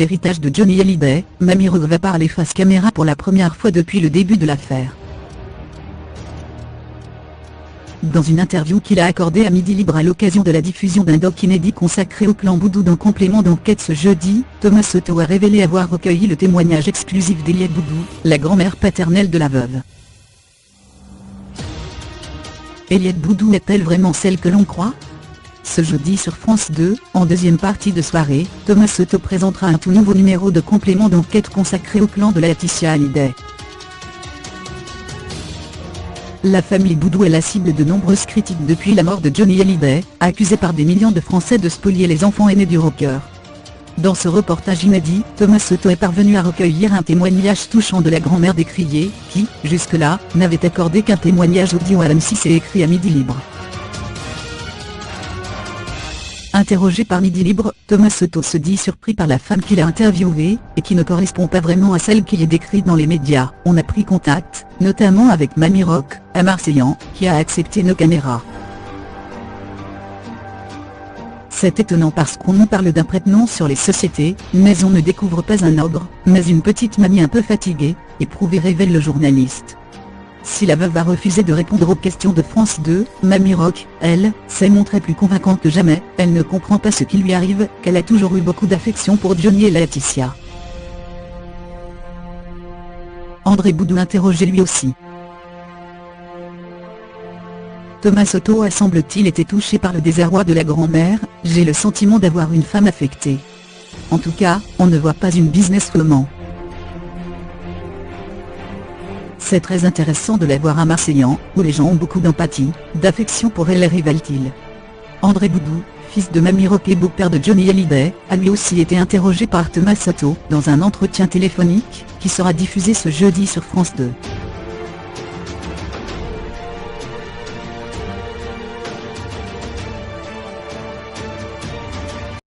héritage de Johnny Hallyday, Mamie Rock va parler face caméra pour la première fois depuis le début de l'affaire. Dans une interview qu'il a accordée à Midi Libre à l'occasion de la diffusion d'un doc inédit consacré au clan Boudou dans Complément d'enquête ce jeudi, Thomas Soto a révélé avoir recueilli le témoignage exclusif d'Eliette Boudou, la grand-mère paternelle de la veuve. Eliette Boudou est-elle vraiment celle que l'on croit ? Ce jeudi sur France 2, en deuxième partie de soirée, Thomas Soto présentera un tout nouveau numéro de Complément d'enquête consacré au clan de Laetitia Hallyday. La famille Boudou est la cible de nombreuses critiques depuis la mort de Johnny Hallyday, accusé par des millions de Français de spolier les enfants aînés du rocker. Dans ce reportage inédit, Thomas Soto est parvenu à recueillir un témoignage touchant de la grand-mère décriée, qui, jusque-là, n'avait accordé qu'un témoignage audio à M6 et écrit à Midi Libre. Interrogé par Midi Libre, Thomas Soto se dit surpris par la femme qu'il a interviewée, et qui ne correspond pas vraiment à celle qui est décrite dans les médias. On a pris contact, notamment avec Mamie Rock, un Marseillan, qui a accepté nos caméras. C'est étonnant parce qu'on nous parle d'un prête-nom sur les sociétés, mais on ne découvre pas un ogre, mais une petite mamie un peu fatiguée, éprouvée, révèle le journaliste. Si la veuve a refusé de répondre aux questions de France 2, Mamie Rock, elle, s'est montrée plus convaincante que jamais. Elle ne comprend pas ce qui lui arrive, qu'elle a toujours eu beaucoup d'affection pour Johnny et Laetitia. André Boudou interrogé lui aussi. Thomas Soto a semble-t-il été touché par le désarroi de la grand-mère. J'ai le sentiment d'avoir une femme affectée. En tout cas, on ne voit pas une businesswoman. C'est très intéressant de la voir à Marseillan, où les gens ont beaucoup d'empathie, d'affection pour elle, révèle-t-il. André Boudou, fils de Mamie Rock et beau-père de Johnny Hallyday, a lui aussi été interrogé par Thomas Soto dans un entretien téléphonique, qui sera diffusé ce jeudi sur France 2.